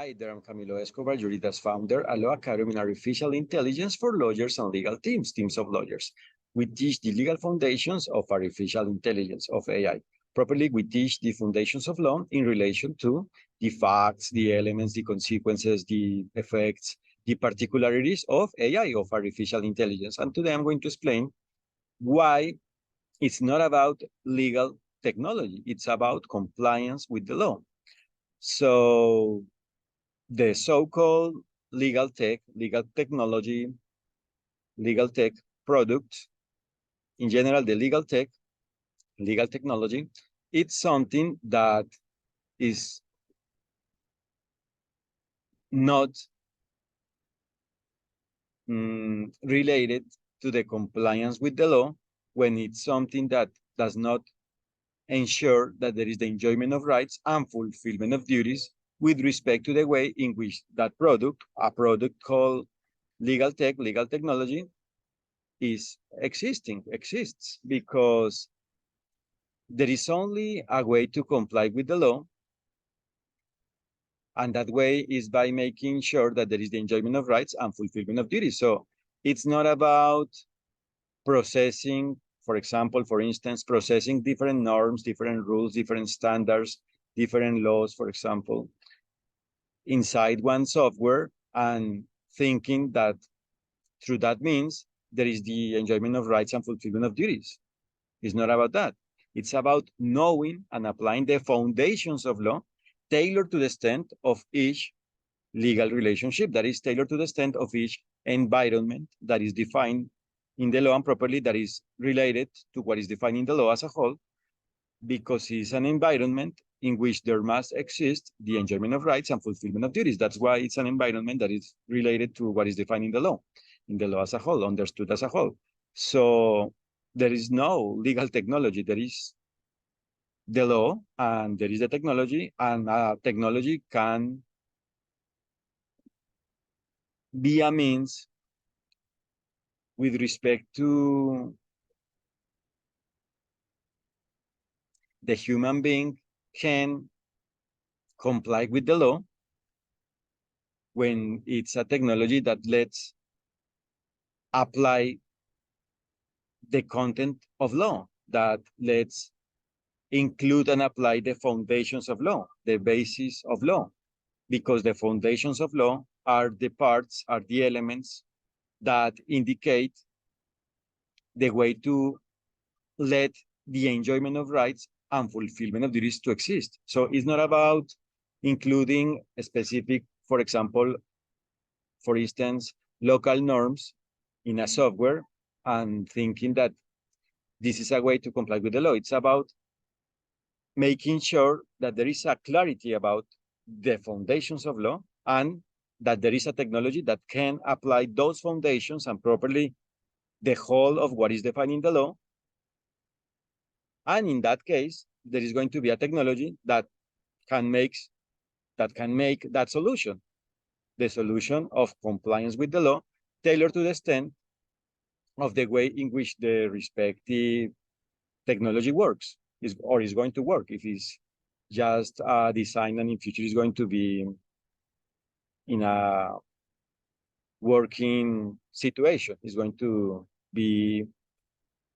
Hi there, I'm Camilo Escobar, JURÍDIA's founder, a law academy in artificial intelligence for lawyers and legal teams of lawyers. We teach the legal foundations of artificial intelligence, of AI. Properly, we teach the foundations of law in relation to the facts, the elements, the consequences, the effects, the particularities of AI, of artificial intelligence. And today I'm going to explain why it's not about legal technology, it's about compliance with the law. So the so-called legal technology, legal tech product, in general, the legal technology, it's something that is not related to the compliance with the law when it's something that does not ensure that there is the enjoyment of rights and fulfillment of duties with respect to the way in which that product, a product called legal technology, exists, because there is only a way to comply with the law, and that way is by making sure that there is the enjoyment of rights and fulfillment of duties. So it's not about processing, for example, for instance, processing different norms, different rules, different standards, different laws, for example, inside one software and thinking that through that means there is the enjoyment of rights and fulfillment of duties. It's not about that. It's about knowing and applying the foundations of law tailored to the extent of each legal relationship, that is tailored to the extent of each environment that is defined in the law and properly that is related to what is defined in the law as a whole, because it's an environment in which there must exist the enjoyment of rights and fulfillment of duties. That's why it's an environment that is related to what is defined in the law as a whole, understood as a whole. So there is no legal technology. There is the law and there is the technology, and technology can be a means with respect to the human being can comply with the law when it's a technology that lets apply the content of law, that lets include and apply the foundations of law, the basis of law, because the foundations of law are the parts, are the elements that indicate the way to let the enjoyment of rights and fulfillment of duties to exist. So it's not about including a specific, for example, for instance, local norms in a software and thinking that this is a way to comply with the law. It's about making sure that there is a clarity about the foundations of law and that there is a technology that can apply those foundations and properly the whole of what is defined in the law. And in that case, there is going to be a technology that can make that solution, the solution of compliance with the law, tailored to the extent of the way in which the respective technology works is going to work. If it's just designed and in future is going to be in a working situation, is going to be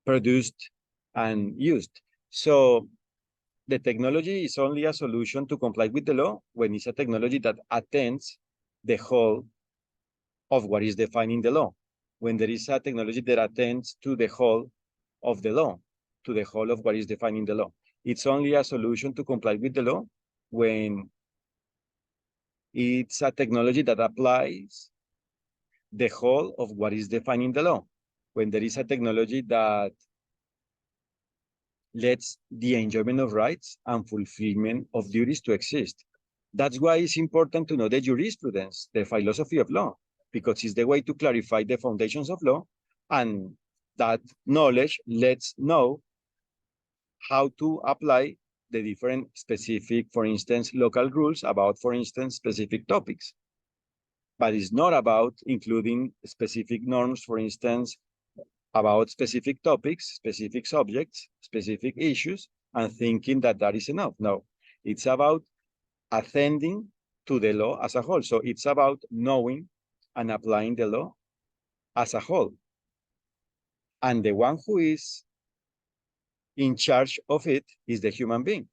produced and used. So the technology is only a solution to comply with the law when it's a technology that attends the whole of what is defined in the law. When there is a technology that attends to the whole of the law, to the whole of what is defined in the law. It's only a solution to comply with the law when it's a technology that applies the whole of what is defined in the law. When there is a technology that lets the enjoyment of rights and fulfillment of duties to exist. That's why it's important to know the jurisprudence, the philosophy of law, because it's the way to clarify the foundations of law, and that knowledge lets know how to apply the different specific, for instance, local rules about, for instance, specific topics. But it's not about including specific norms, for instance, about specific topics, specific subjects, specific issues, and thinking that that is enough. No, it's about attending to the law as a whole. So it's about knowing and applying the law as a whole. And the one who is in charge of it is the human being.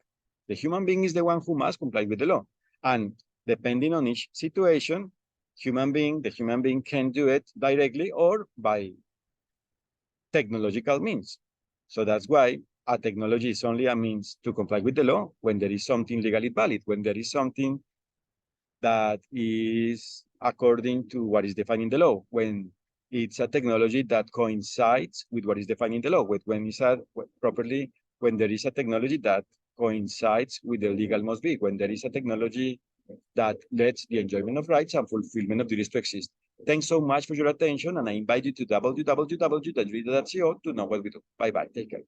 The human being is the one who must comply with the law. And depending on each situation, the human being can do it directly or by technological means. So that's why a technology is only a means to comply with the law when there is something legally valid, when there is something that is according to what is defined in the law, when it's a technology that coincides with what is defined in the law, when it's properly, when there is a technology that coincides with the legal must be, when there is a technology that lets the enjoyment of rights and fulfillment of duties to exist. Thanks so much for your attention, and I invite you to www.juridia.co to know what we do. Bye-bye. Take care.